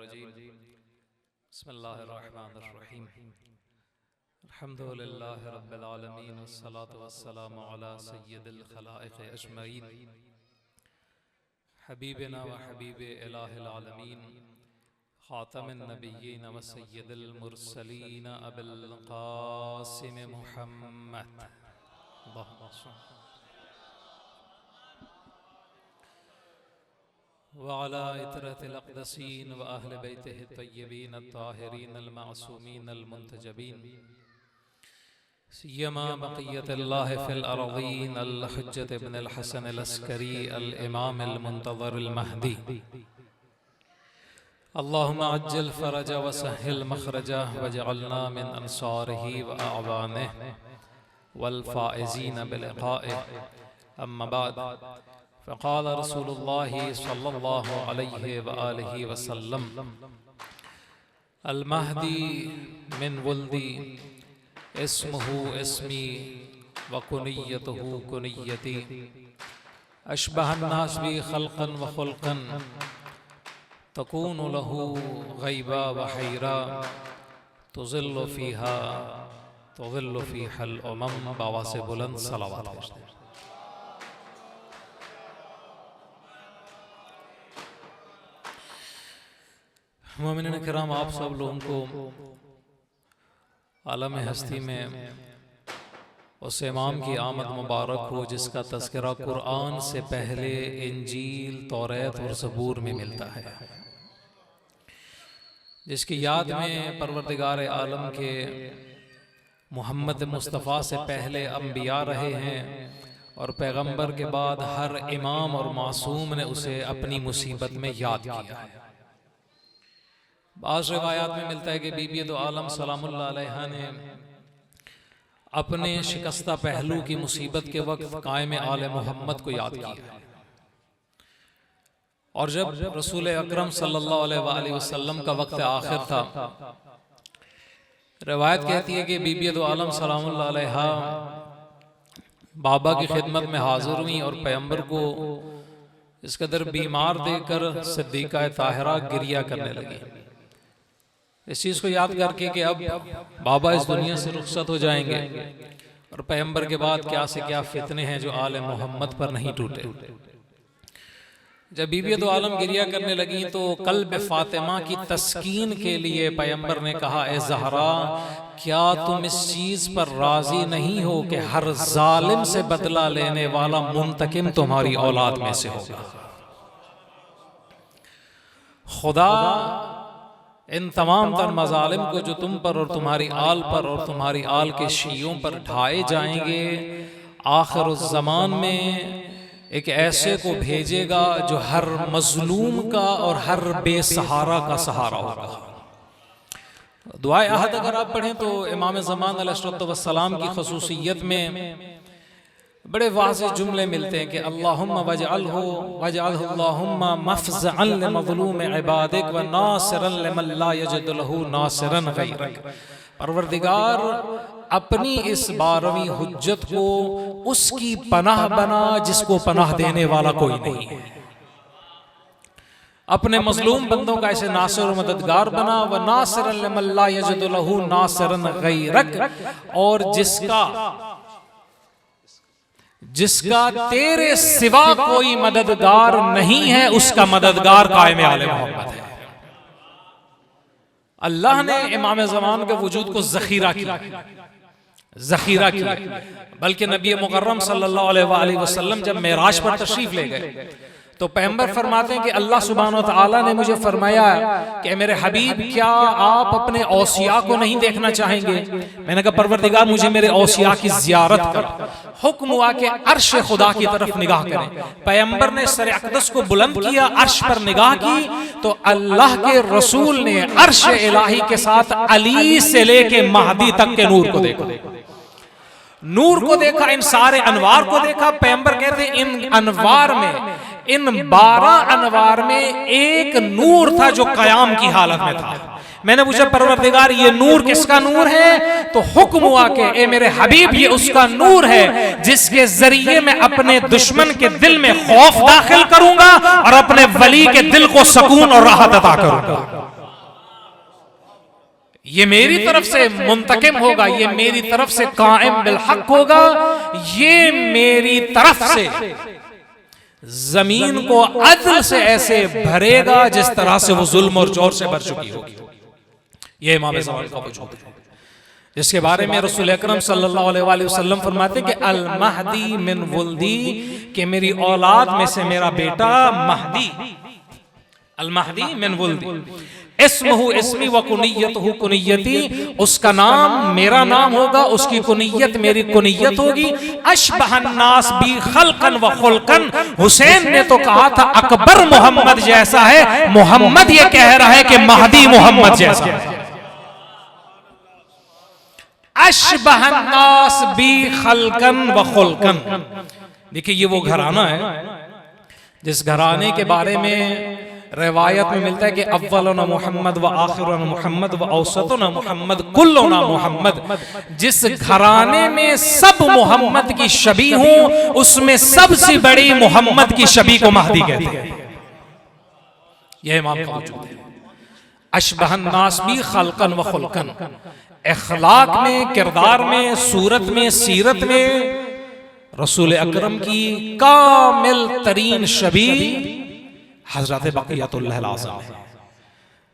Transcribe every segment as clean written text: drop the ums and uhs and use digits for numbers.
रजीम बिस्मिल्लाहिर्रहमानिर्रहीम अल्हम्दुलिल्लाहि रब्बिल आलमीन वस्सलातु वस्सलामु अला सय्यिदिल खलाइक़ अजमईन हबीबिना व हबीबे इलाहिल आलमीन खातमिन नबिय्यीन व सय्यिदिल मुरसलीन अबुल क़ासिम मुहम्मद वअला इतरतिल अक़दसीन व अहले बैतिहि तय्यबीन अत्ताहिरीन अल-मासूमीन अल-मुंतजबीन सियमा बक़ियतुल्लाहि फ़िल अर्ज़ीन अल-हुज्जत इब्न अल-हसन अल-अस्करी अल-इमाम अल-मुंतज़र अल-महदी अल्लाहुम्मा अज्जिल फ़रजा व सह्हिल मख़रजा वजअलना मिन अंसारिही व अअवानिही वल फ़ाइज़ीन बिलिक़ाइही अम्मा बाद फ़क़ाल रसूलुल्लाहि सल्लल्लाहु अलैहि व आलिहि वसल्लम अल-महदी मिन वुल्दी इस्मुहु इस्मी व कुनिय्यतुहु कुनिय्यती अशबहन्नास बी ख़ल्क़न व ख़ुल्क़न तकूनु लहू ग़ैबा व हैरा तुज़िल्लु फ़ीहल उमम बावासे बुलंद सलावत। मोमिनीन किराम, आप सब लोगों को आलम हस्ती में उस इमाम की आमद मुबारक हो जिसका तज़किरा कुरान से पहले इंजील, तौरात और ज़बूर में मिलता है, जिसकी याद में परवरदिगार आलम के मोहम्मद मुस्तफ़ा से पहले अंबिया रहे हैं और पैगंबर के बाद हर इमाम और मासूम ने उसे अपनी मुसीबत में याद किया है। बाज़ रिवायात में मिलता है कि बीबी दो आलम सलामुल्लाह अलैहा ने अपने शिकस्ता पहलू की मुसीबत के वक्त कायम आले मोहम्मद को याद किया, और जब रसूल अकरम सल्लल्लाहु अलैहि वसल्लम का वक्त आखिर था, रिवायत कहती है कि बीबी दो आलम सलामुल्लाह अलैहा बाबा की खिदमत में हाजिर हुई और पैगंबर को इस कदर बीमार देखकर सिद्दीक़ा ताहिरा गिरिया करने लगी, इस चीज़ को याद करके कि अब बाबा इस दुनिया से रुखसत हो जाएंगे और पैगंबर के बाद क्या से क्या फितने हैं जो आले मोहम्मद पर नहीं टूटे। जब बीबी दो आलम गिरिया करने लगी तो कल्ब फातिमा की तस्कीन के लिए पैगंबर ने कहा, ए ज़हरा, क्या तुम इस चीज़ पर राजी नहीं हो कि हर जालिम से बदला लेने वाला मुंतकिम तुम्हारी औलाद में से होगा। खुदा इन तमाम तर मजालिम को जो तुम पर और तुम्हारी आल पर और तुम्हारी आल के शीयों पर ढाए जाएंगे, आखिर उस ज़मान में एक ऐसे को भेजेगा जो हर मजलूम का और हर बेसहारा का सहारा होगा। दुआए अहद अगर आप पढ़ें तो इमाम ज़मान अलैहिस्सलाम की ख़ुसूसियत में बड़े वाज़ेह जुमले मिलते हैं कि अल्लाहुम्मा वजअल्हुल्लाहुम्मा मफ़ज़अन लिमज़लूम इबादिक व नासिरन लिमन ला यजिद लहू नासिरन गैरक। परवरदिगार, अपनी इस 12वीं हुज्जत को उसकी पनाह बना जिसको पनाह देने वाला कोई नहीं है। अपने मजलूम बंदों का ऐसे नासिर और मददगार बना, व नासिरन लिमन ला यजिद लहू नासिरन गैरक, और जिसका तेरे सिवा कोई मददगार नहीं है उसका मददगार कायम आले मोहम्मद है। अल्लाह ने इमाम ज़मान के वजूद को ज़ख़ीरा किया, बल्कि नबी मुकर्रम सल्लल्लाहु अलैहि वसल्लम जब मेराज पर तशरीफ ले गए तो पैगंबर फरमाते हैं कि अल्लाह सुब्हानहू व तआला ने मुझे फरमाया कि मेरे हबीब, क्या आप अपने औसिया को नहीं देखना चाहेंगे? मैंने कहा, परवरदिगार, मुझे मेरे औसिया की ज़ियारत कर। हुक्म हुआ कि अर्श खुदा की तरफ निगाह करें। पैगंबर ने सर अक़दस को बुलंद किया, अर्श पर निगाह की तो अल्लाह के रसूल ने अर्श इलाही के साथ अली से लेके महदी तक के नूर को देखा, इन सारे अनवार को देखा। पैगंबर कहते हैं इन 12 अनवार में एक नूर था जो कयाम की हालत में था। मैंने पूछा, परवरदिगार, ये नूर किसका नूर है? तो हुक्म हुआ कि ए मेरे हबीब, ये उसका नूर है जिसके जरिए मैं अपने दुश्मन के दिल में खौफ दाखिल करूंगा और अपने वली के दिल को सुकून और राहत अता करूंगा। ये मेरी तरफ से मुंतकिम होगा, ये मेरी तरफ से कायम बिल हक होगा, ये मेरी तरफ से जमीन को अदल से ऐसे भरेगा जिस तरह से वो जुल्म और जोर से भर चुकी होगी। ये इमाम ज़मान का वजूद है, जिसके बारे में रसूल अकरम सल्लल्लाहु अलैहि वसल्लम फरमाते कि अल महदी मिन वुल्दी, कि मेरी औलाद में से मेरा बेटा महदी, अल महदी मिन वुल्दी, इस्मुहु इस्मी व कुनियतहु कुनियती, उसका नाम मेरा नाम होगा, उसकी कुनियत मेरी कुनियत होगी। अशबहन नास बी खल्कन व खुल्कन, हुसैन ने तो कहा था अकबर मोहम्मद जैसा है, मोहम्मद ये कह रहा है कि महदी मोहम्मद जैसा है। अशबहन नास बी खल्कन व खुल्कन, देखिए ये वो घराना है जिस घराने के बारे में रिवायत में मिलता है कि अव्वलुना मोहम्मद व आखिरुना मोहम्मद व औसतुना मोहम्मद कुल्लुना मोहम्मद, जिस घराने में सब मोहम्मद की शबी हो उसमें सबसे बड़ी मोहम्मद की शबी को महदी कहते हैं। यह इमाम का वजूद है। अशबहन नास बी खल्कन व खुल्कन, अखलाक में, किरदार में, सूरत में, सीरत में रसूल अकरम की कामिल तरीन शबी हजरत बक़ियतुल्लाह आज़म है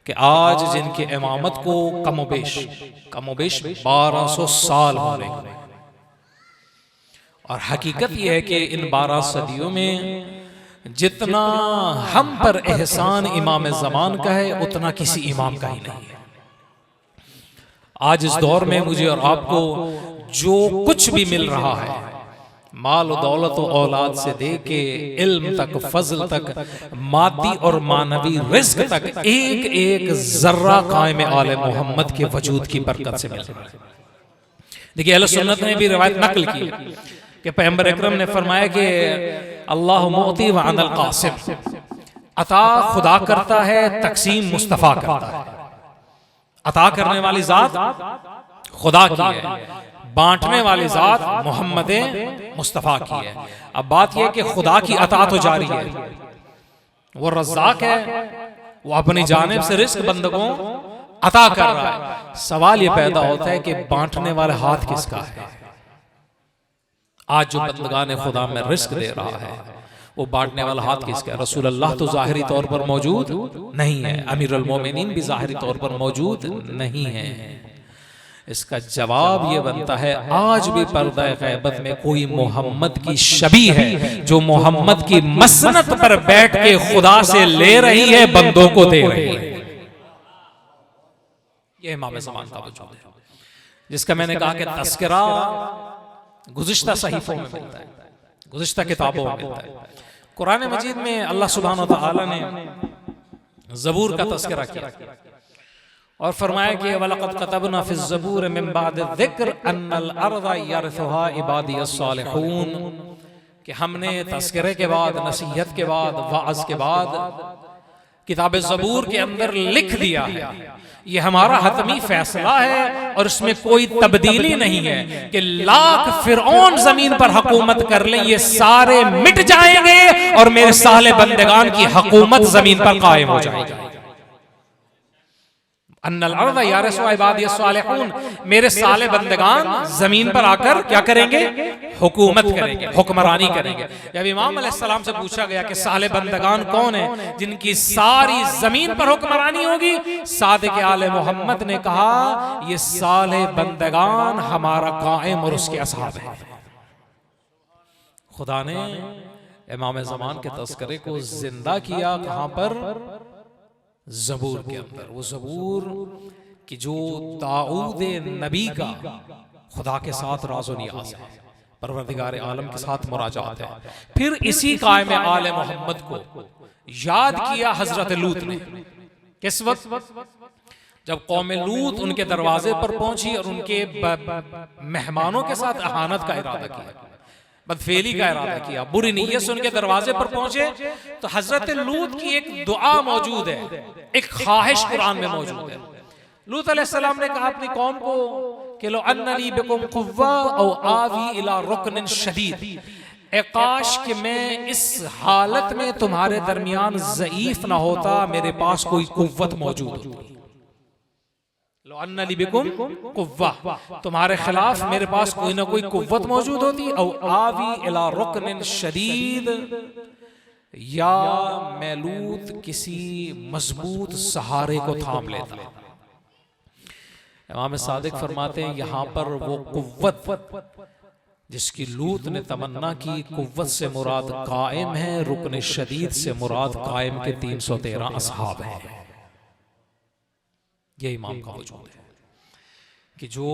कि आज जिनके इमामत को कमोबेश 1200 साल होने को, और हकीकत यह है कि इन 12 सदियों में जितना हम पर एहसान इमाम ज़मान का है उतना किसी इमाम का ही नहीं है। आज इस दौर में मुझे और आपको जो कुछ भी मिल रहा है, माल दौलत और औलाद से दे के इल्म तक, फजल तक, मादी और मानवी रिज़्क तक, एक एक जर्रा कायम आले मोहम्मद के वजूद की बरकत से मिल रहा है। देखिए अहले सुन्नत ने भी रिवायत नकल की कि पैगंबर अकरम ने फरमाया कि अल्लाह मुअती व अनल कासिम, अता खुदा करता है, तकसीम मुस्तफ़ा करता है। अता करने वाली जात खुदा की है, बांटने वाली जात मोहम्मद मुस्तफ़ा की है। अब बात यह कि खुदा की अता तो जारी है, वो रज़्ज़ाक है, वो अपनी जानिब से रिज़्क बंदगों अता कर रहा है। सवाल ये पैदा होता है कि बांटने वाला हाथ किसका है? आज जो बंदगान खुदा में रिज़्क दे रहा है वो बांटने वाला हाथ किसका है? रसूल अल्लाह तो ज़ाहिरी तौर पर मौजूद नहीं है, अमीरुल मोमिनीन भी ज़ाहिरी तौर पर मौजूद नहीं है। इसका जवाब ये बनता है आज भी पर्दा गैबत में कोई मोहम्मद की शबी है जो मोहम्मद की मसनत पर बैठ के खुदा से ले रही है, बंदों को दे रही है। ये इमाम ज़मान का वजूद है, जिसका मैंने कहा कि तज़किरा गुज़िश्ता सहीफों में मिलता है, गुज़िश्ता किताबों में मिलता है। कुरान मजीद में अल्लाह सुब्हानहू व तआला ने ज़बूर का तज़किरा किया और फरमाया कि वलक़द कतबना फ़िज़ ज़बूर मिन बअदि ज़िक्र अन्नल अर्ज़ यरिथुहा इबादियस सालिहून, कि हमने तज़किरे के बाद, नसीहत के बाद, वाअज़ के बाद किताब ज़बूर के अंदर लिख दिया है, ये हमारा हतमी फैसला है और इसमें कोई तब्दीली नहीं है कि लाख फिरौन जमीन पर हुकूमत कर लें, ये सारे मिट जाएंगे और मेरे साले बंदगान की हुकूमत जमीन पर कायम हो जाएगी। अन्नल अर्ज़ यरिथुहा इबादियस सालिहून, मेरे साले बंदगान जमीन पर आकर क्या करेंगे? हुकूमत करेंगे, हुक्मरानी करेंगे। जब इमाम अलैहिस्सलाम से पूछा गया कि साले बंदगान कौन है जिनकी सारी जमीन पर हुक्मरानी होगी, सादिक आले मोहम्मद ने कहा ये साले बंदगान हमारा कायम और उसके असहाब है। खुदा ने इमाम ज़मान के तज़किरे को जिंदा किया, कहां पर? ज़बूर के अंदर। वो ज़बूर कि जो दाऊद नबी का खुदा के साथ राज़ो नियाज़ है, परवरदिगार आलम के साथ मुराजात है। फिर इसी कायम आले मोहम्मद को याद किया हजरत लूत ने। किस वक्त? जब कौम लूत उनके दरवाजे पर पहुंची और उनके मेहमानों के साथ अहानत का इरादा किया, बदफेली का इरादा किया, बुरी नीयत से उनके दरवाजे पर पहुंचे, तो हजरत लूत की एक दुआ मौजूद है, एक ख्वाहिश कुरान में मौजूद है। लूत अलैहिस्सलाम ने कहा अपनी कौम को कि लो अन्नली बिकुम कुव्वा औ आवी इला रुकनिन शदीद, ए काश कि मैं इस हालत में तुम्हारे दरमियान ज़ईफ ना होता, मेरे पास कोई कुव्वत मौजूद होती। लो अन्ना ली बिकुम कुव्वा, तुम्हारे खिलाफ मेरे पास कोई ना कोई कुव्वत मौजूद होती, औ आवी इला रुकनिन शदीद, या मैं लूत किसी मजबूत सहारे को थाम लेता। इमाम सादिक फरमाते हैं यहाँ पर वो कुव्वत जिसकी लूत ने तमन्ना की, कुव्वत से मुराद कायम है, रुकन शदीद से मुराद कायम के 313 असहाब हैं। ये इमाम का वजूद है कि जो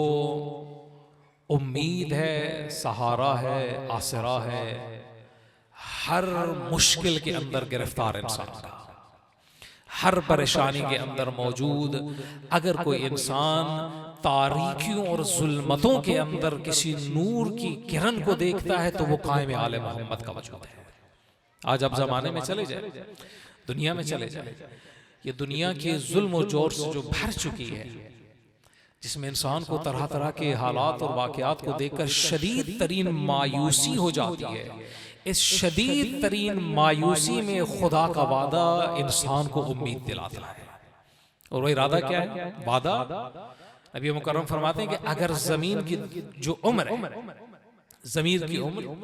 उम्मीद है, सहारा है, आसरा है, हर मुश्किल के अंदर गिरफ्तार इंसान का, हर परेशानी के अंदर मौजूद। अगर कोई इंसान तारीकियों और जुल्मतों के अंदर किसी नूर की किरण को देखता है तो वो कायम आले मोहम्मद का वजूद है। आज आप जमाने में चले जाए, दुनिया में चले जाए, ये दुनिया के जुल्म और जोर से जो भर चुकी है, जिसमें इंसान को तरह तरह के हालात और वाकयात को देखकर शदीद तरीन मायूसी हो जाती है। इस शदीद तरीन मायूसी में खुदा का वादा इंसान को उम्मीद दिलाता है। और वो इरादा क्या है? वादा नबी मुकर्रम फरमाते हैं कि अगर जमीन की जो उम्र है, जमीन की उम्र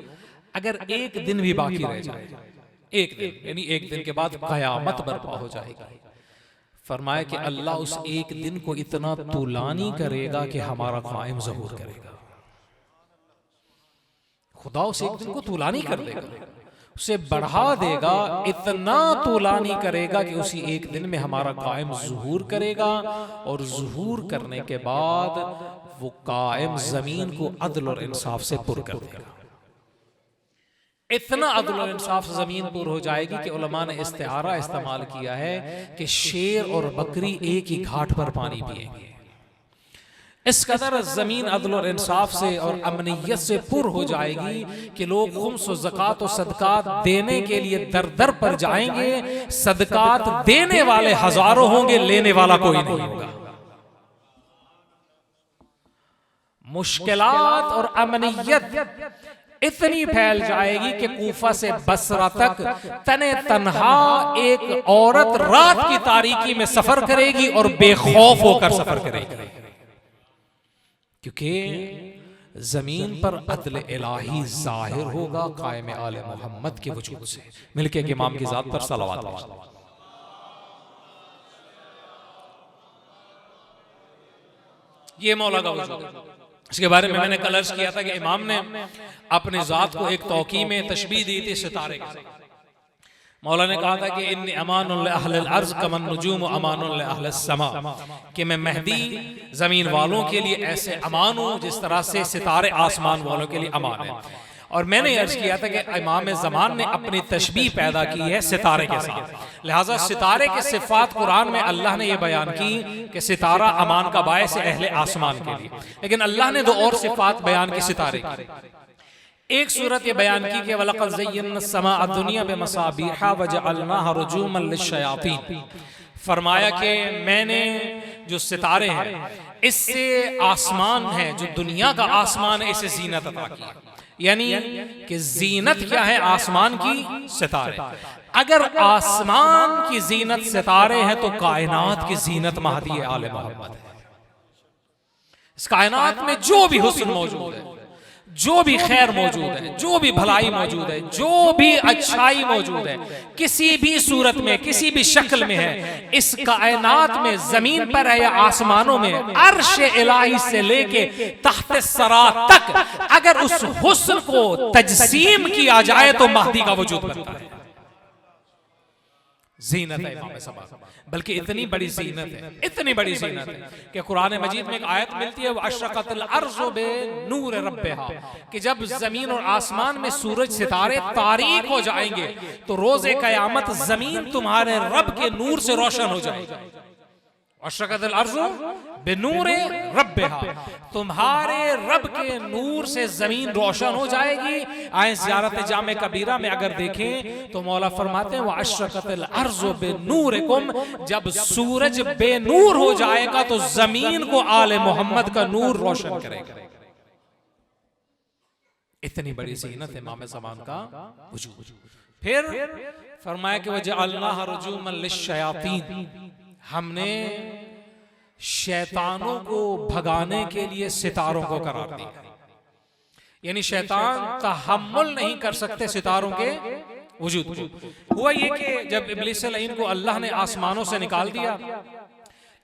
अगर एक दिन भी बाकी रह जाए, एक दिन यानी एक दिन के बाद कयामत बर्पा हो जाएगी, फरमाया कि अल्लाह उस एक दिन को इतना तुलानी करेगा कि हमारा कायम ज़हूर करेगा। खुदा उस एक दिन को तुलानी कर देगा, उसे बढ़ा देगा, इतना तुलानी करेगा कि उसी एक दिन में हमारा कायम ज़हूर करेगा। और ज़हूर करने के बाद वो कायम जमीन को अदल और इंसाफ से पुर कर देगा। इतना अदल और इंसाफ जमीन पुर हो जाएगी कि उलमा ने इस्तिआरा इस्तेमाल किया है कि शेर और बकरी एक ही घाट पर पानी पिएंगे। इस कदर जमीन अदल और इंसाफ से और अमनियत से पुर हो जाएगी कि लोग खुम्स और ज़कात और सदकात देने के लिए दर दर पर जाएंगे। सदकात देने वाले हजारों होंगे, लेने वाला कोई नहीं होगा। मुश्किलात और अमनियत इतनी फैल जाएगी कि कूफा से बसरा तक तने तन्हा एक औरत रात की तारीकी में सफर करेगी और बेखौफ होकर सफर करेगी, क्योंकि जमीन पर अदल इलाही जाहिर होगा कायम आले मोहम्मद के वजूद से। मिलके के इमाम की जात पर सलावत। ये मौला का वजूद है। इसके बारे में मैंने कल अर्ज किया था कि इमाम ने अपने जात को एक तौकी में तशबीह दी थी सितारे के साथ। मौला ने कहा था कि इन्नी अमानुल अहलिल अर्ज़ कमन नुजूम अमानुल अहलिस समा, कि मैं मेहदी जमीन वालों के लिए ऐसे अमान हूं जिस तरह से सितारे आसमान वालों के लिए अमान है। और मैंने अर्ज किया था कि इमाम ज़मान ने अपनी तशबीह पैदा की है सितारे के साथ, लिहाजा सितारे के सिफ़ात कुरान में अल्लाह ने यह बयान की कि सितारा अमान का बायस है अहले आसमान के लिए, लेकिन अल्लाह ने दो और सिफ़ात बयान की सितारे की। एक सूरत ये बयान की कि वलक़द ज़य्यना अस्समाअ दुनिया बिमसाबीहा वजअलनाहा रुजूमन लिश्शयातीन, फरमाया कि मैंने जो सितारे हैं इससे आसमान है, जो दुनिया का आसमान है, इसे जीनत अता की। यानी कि जीनत क्या है? आसमान की सितारे। अगर आसमान की जीनत सितारे हैं तो कायनात की जीनत महदी आले मोहम्मद है। इस कायनात में जो भी हुस्न मौजूद है, जो भी खैर मौजूद है, जो भी भलाई मौजूद है, जो भी अच्छाई मौजूद है, किसी भी सूरत में, किसी भी शक्ल में है, इस कायनात में, जमीन पर है या आसमानों में, अर्श इलाही से लेके तख्त सरा तक अगर उस हुस्न को तजसीम किया जाए तो महदी का वजूद बनता है। जीनत है इमाम समा, बल्कि इतनी बड़ी जीनत है, इतनी बड़ी जीनत है कि कुरान मजीद में एक आयत मिलती है, वो अशरक़तिल अर्ज़ु बिनूर रब्बिहा, कि जब जमीन और आसमान में सूरज सितारे तारीक हो जाएंगे तो रोज़े क़यामत जमीन तुम्हारे रब के नूर से रोशन हो जाएगी। अशरक़तिल अर्ज़ु बिनूर रब्बिहा, तुम्हारे रब के नूर से जमीन रोशन हो जाएगी। आए ज़ियारत जामे कबीरा में अगर देखें तो मौला फरमाते हैं, वअशरक़तिल अर्ज़ु बिनूरिकुम, जब सूरज बेनूर हो जाएगा तो जमीन को आले मोहम्मद का नूर रोशन करेगा। इतनी बड़ी ज़ीनत इमाम ज़मान का वजूद। फिर फरमाया कि वजअलनाहा रुजूमन लिश्शयातीन, हमने शैतानों को भगाने के लिए सितारों को करार दिया। यानी शैतान तहम्मुल नहीं कर सकते सितारों के वजूद को। हुआ ये कि जब इब्लीस लईन को अल्लाह ने आसमानों से निकाल दिया,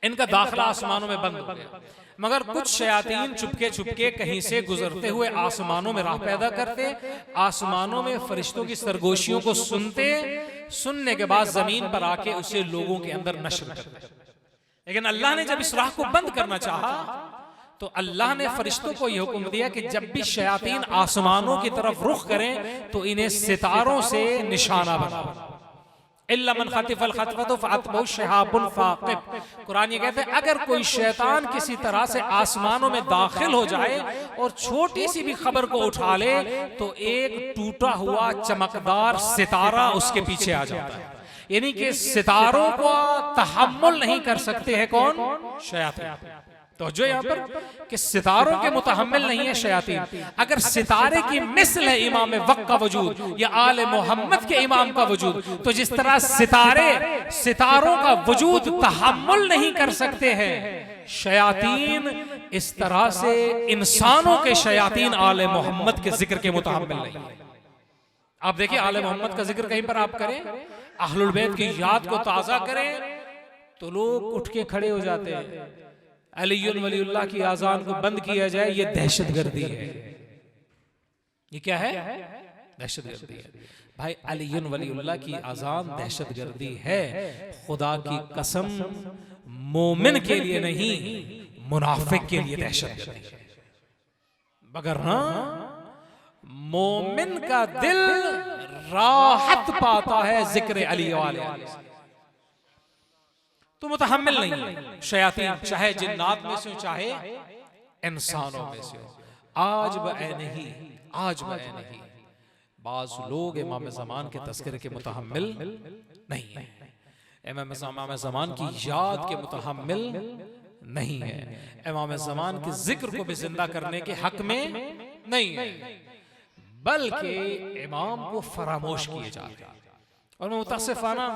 इनका दाखिला आसमानों में बंद हो गया, मगर कुछ शयातीन चुपके चुपके कहीं से गुजरते हुए आसमानों में राह पैदा करते, आसमानों में फरिश्तों की सरगोशियों को सुनते, सुनने के बाद जमीन पर आके उसे लोगों के अंदर नश्र करते। लेकिन अल्लाह ने जब इस राह को बंद करना चाहा तो अल्लाह ने फरिश्तों को यह हुक्म दिया कि जब भी शयातीन आसमानों की तरफ रुख करें तो इन्हें सितारों से निशाना बनाओ। इल्ला मन खतिफल खतफतु फअतबहु शिहाबुन फाक़िब। कुरान ये कहते हैं अगर कोई शैतान किसी तरह से आसमानों में दाखिल हो जाए और छोटी सी भी खबर को उठा ले तो एक टूटा हुआ चमकदार सितारा उसके पीछे आ जाता है। यानी कि सितारों को तहम्मुल नहीं कर सकते हैं कौन? शयातीन। तो जो यहाँ पर कि सितारों के मुतहम्मिल नहीं है शयातीन। अगर सितारे की मिसल है इमाम वक्त का वजूद या आले मोहम्मद के इमाम का वजूद, तो जिस तरह सितारों का वजूद तहम्मुल नहीं कर सकते हैं शयातीन, इस तरह से इंसानों के शयातीन आले मोहम्मद के जिक्र के मुतहम्मिल नहीं है। आप देखिए आले मोहम्मद का जिक्र कहीं पर आप करें, अहलुल बैत की याद को ताजा करें तो लोग उठ के खड़े हो जाते हैं। अलीयुल वलीउल्लाह की आजान को बंद किया जाए, ये दहशतगर्दी है। ये क्या है? दहशतगर्दी है। भाई अलीयुल वलीउल्लाह की आजान दहशतगर्दी है, खुदा की कसम मोमिन के लिए नहीं मुनाफिक के लिए दहशतगर्दी है। मगर ना मोमिन का दिल राहत पाता है जिक्र अली वाले तो मुतहम्मिल नहीं है शयातीन, चाहे जिन्नात में से हो चाहे इंसानों में से हो। आज नहीं बाज लोग इमाम ज़मान के तज़किरे के मुतहम्मिल नहीं है, इमाम ज़मान की याद के मुतहम्मिल नहीं है, इमाम ज़मान के जिक्र को भी जिंदा करने के हक में नहीं है, बल्कि इमाम को फरामोश किए जा रहे हैं। और मैं मुतअस्सिफाना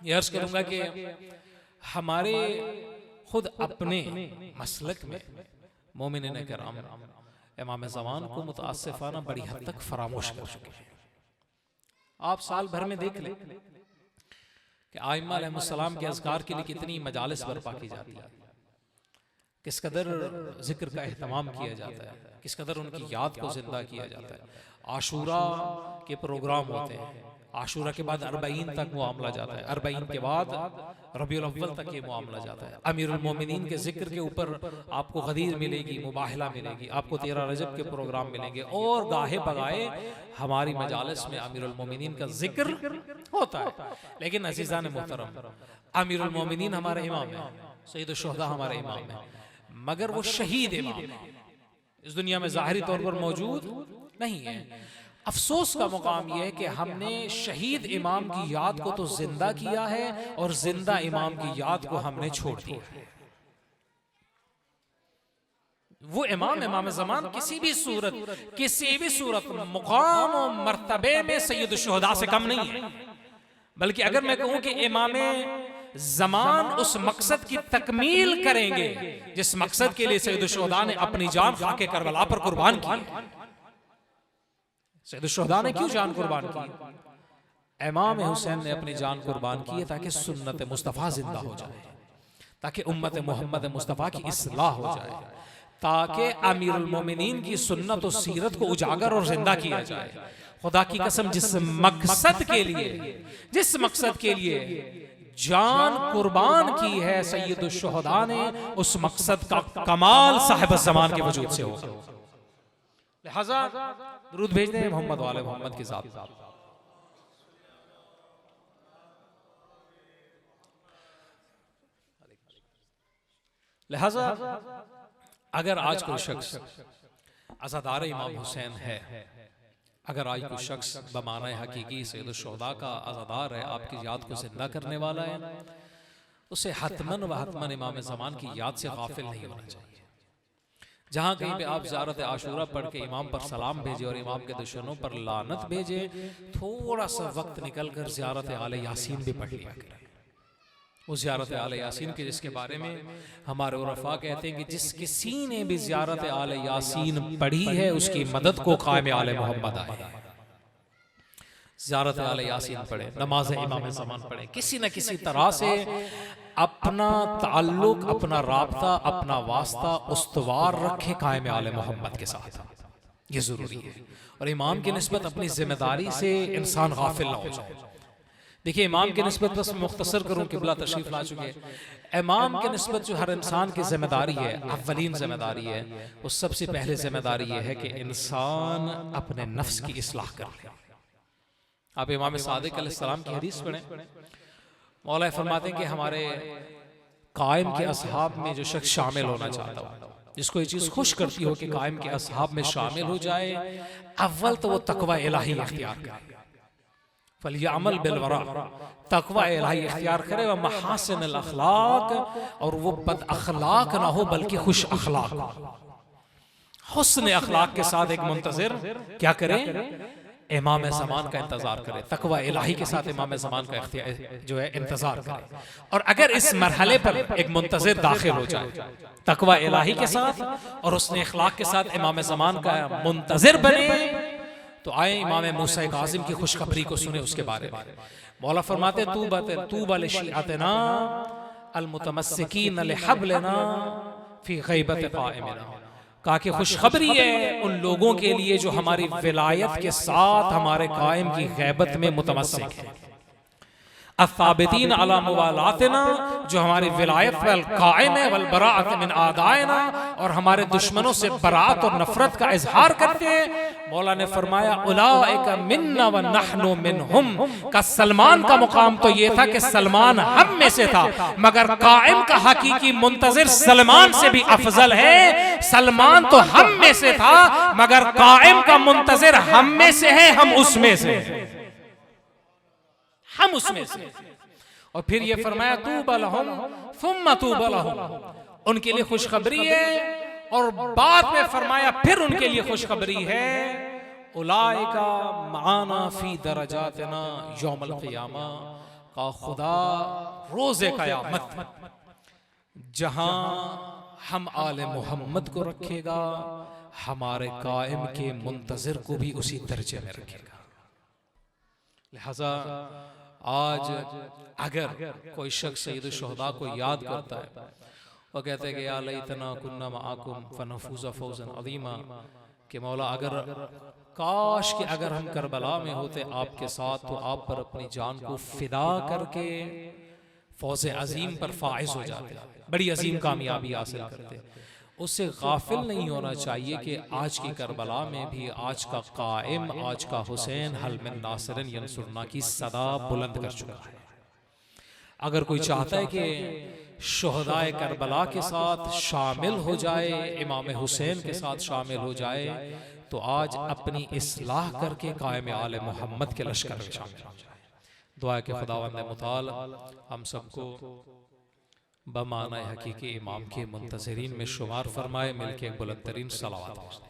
ये अर्ज करूंगा कि हमारे खुद अपने मसलक में मोमिनीन किराम इमाम ज़मान को मुतअस्सिफाना बड़ी हद तक फरामोश कर चुके हैं। आप साल भर में देख लें कि आइम्मा अलैहिस्सलाम के अज़कार के लिए कितनी मजालिस बर्पा की जाती है, किस कदर जिक्र का एहतमाम किया जाता है, किस कदर उनकी याद को जिंदा किया जाता है। आशूरा के प्रोग्राम होते हैं, आशूरा के बाद अरबईन तक मामला जाता है, अरबईन के बाद रबीउल अव्वल तक ये मामला जाता है। अमीरुल मोमिनीन के जिक्र के ऊपर आपको गदीर मिलेगी, मुबाहला मिलेगी, आपको 13 रजब के प्रोग्राम मिलेंगे और गाहे बगाए हमारी मजालिस में अमीरुल मोमिनीन का जिक्र होता है। लेकिन अज़ीज़ान मोहतरम, अमीरुल मोमिनीन हमारे इमाम है, सैयद शुहदा हमारे इमाम है, मगर वो शहीद इमाम है, इस दुनिया में ज़ाहिरी तौर पर मौजूद नहीं है। अफसोस का मुकाम यह है कि हमने शहीद इमाम की याद को तो जिंदा किया है और जिंदा इमाम की याद को हमने छोड़ दिया है। वो इमाम ज़मान किसी भी सूरत मुकाम और मर्तबे में सैयद शुहदा से कम नहीं है, बल्कि अगर मैं कहूं कि इमाम ज़मान उस मकसद की तकमील करेंगे जिस मकसद के लिए सैयद शुहदा ने अपनी जान खाके करबला पर कुर्बान की। सैयद शुहदा ने क्यों जान कुर्बान की? इमाम हुसैन ने अपनी जान कुर्बान की है ताकि सुन्नत मुस्तफ़ा जिंदा हो जाए, ताकि उम्मत मोहम्मद मुस्तफ़ा की इस्लाह हो जाए, ताकि अमीरुल मोमिनीन की सुन्नत और सीरत को उजागर और जिंदा किया जाए। खुदा की कसम जिस मकसद के लिए जान कुर्बान की है सैयद शुहदा ने, उस मकसद का कमाल साहिब ज़मान के वजूद से होगा। लिहाजा दुरूद भेज दें मोहम्मद वाले मोहम्मद के साथ। लिहाजा अगर आज कोई शख्स अज़ादार इमाम हुसैन है, अगर आज कोई शख्स बमाना हकीकी सैयद शुहदा का अज़ादार है, आपकी याद को जिंदा करने वाला है, उसे हतमन व हतमन इमाम ज़मान की याद से गाफिल नहीं होना चाहिए। जहाँ कहीं पे आप ज़ियारत आशूरा पढ़ के इमाम पर सलाम भेजे और इमाम के दुश्मनों पर लानत भेजे, थोड़ा सा वक्त निकल कर ज़ियारत आले यासीन भी पढ़ लिया करें। वो ज़ियारत आले यासीन के, जिसके बारे में हमारे उलमा कहते हैं कि जिस किसी ने भी ज़ियारत आले यासीन पढ़ी है उसकी मदद को कायम आले मोहम्मद आए। ज़ियारत आले यासीन पढ़े, नमाज इमाम ज़मान पढ़े, किसी न किसी तरह से अपना ताल्लुक, अपना राब्ता, अपना वास्ता उस्तवार रखे कायम आले मोहम्मद के साथ, ये ज़रूरी है। और इमाम की निस्बत अपनी जिम्मेदारी से इंसान गाफिल ना हो जाए। देखिए इमाम की निस्बत बस मुख्तसर करूँ, किबला तशरीफ ला चुके हैं। इमाम की निस्बत जो हर इंसान की जिम्मेदारी है, अव्वलीन जिम्मेदारी है, वो सबसे पहले जिम्मेदारी ये है कि इंसान अपने नफ्स की इस्लाह कर ले। आप इमाम सादिक अलैहिस्सलाम की हदीस पढ़ें, मौला फरमाते हैं कि हमारे कायम के असहाब में जो शख्स शामिल होना चाहता हो, जिसको ये चीज़ खुश करती हो कि कायम के असहाब में शामिल हो जाए, अव्वल तो वो तकवा इलाही इख्तियार करे, फलियामल बिलवरा, तकवा इलाही इख्तियार करे, व महासिन अल अखलाक, और वो बद अखलाक ना हो बल्कि खुश अखलाक, हुस्न अखलाक के साथ एक मुंतज़िर क्या करे, इमाम ज़मान का इंतजार करे, तकवा इलाही के साथ इमाम ज़मान का जो है इंतजार करे। और अगर इस मरहले पर एक मुंतज़िर दाखिल हो जाए तकवा इलाही के साथ और उसने इखलाक के साथ इमाम ज़मान का मुंतज़िर बने, तो आए इमाम मूसा काज़िम की खुशखबरी को सुने उसके बारे में। मौला फरमाते तूबा लिशिअतिना अल मुतमस्सिकीन लिहब्लिना फी ग़ैबति क़ाइमिना, कहा कि खुशखबरी है उन लोगों के लिए जो हमारी विलायत के साथ हमारे कायम की गैबत में मुतमस्सिक है, अफ़ाबितीन अला मुवालातिना, जो हमारी विलायत वल कायम है, वल बराअत मिन आदाइना, और हमारे दुश्मनों से बरात और नफरत का इजहार करते हैं। मौला ने फरमाया उलाइका मिन्ना व नहनु मिनहुम, का सलमान का मुकाम तो ये था कि सलमान हम में से था, मगर कायम का हकीकी मुंतज़िर सलमान से भी अफजल है। सलमान तो हम में से था मगर कायम का मुंतज़िर हम में से है, हम उसमें से, हम उसमें से। और फिर ये फरमाया तूबा लहुम सुम्मा तूबा लहुम, उनके लिए खुशखबरी है। और बाद में फरमाया फिर उनके लिए खुशखबरी है उलाइका माना फी दरजातना यौमल क़ियामा, का खुदा रोज़े क़यामत जहां हम आले मोहम्मद को रखेगा, हमारे कायम के मुंतज़िर को भी उसी दर्जे में रखेगा। लिहाजा आज अगर कोई शख्स सैयद शुहदा को याद करता है, वो कहते हैं कि या लैतना कुन्ना मआकुम फनफूज़ फौज़न अज़ीमा, कि मौला अगर काश कि अगर हम करबला में होते आपके साथ, तो आप पर अपनी जान को फिदा करके फौज़े अजीम पर फाइज हो जाते, बड़ी अजीम कामयाबी हासिल करते। उससे गाफिल नहीं होना चाहिए कि आज की करबला में भी आज का कायम, आज का हुसैन हल मिन नासिरिन यंसुरना की सदा बुलंद कर चुका है। अगर कोई चाहता है कि शुहदाए करबला के साथ शामिल हो जाए, इमाम हुसैन के साथ शामिल हो जाए, तो आज अपनी इस्लाह करके कायम आले मोहम्मद के लश्कर में शामिल हो जाए। दुआ के खुदावंद मुताल हम सबको बमाना हकीकी इमाम के मुंतज़िरीन में शुमार फरमाए, मिलके एक बुलंद तरीन सलावत।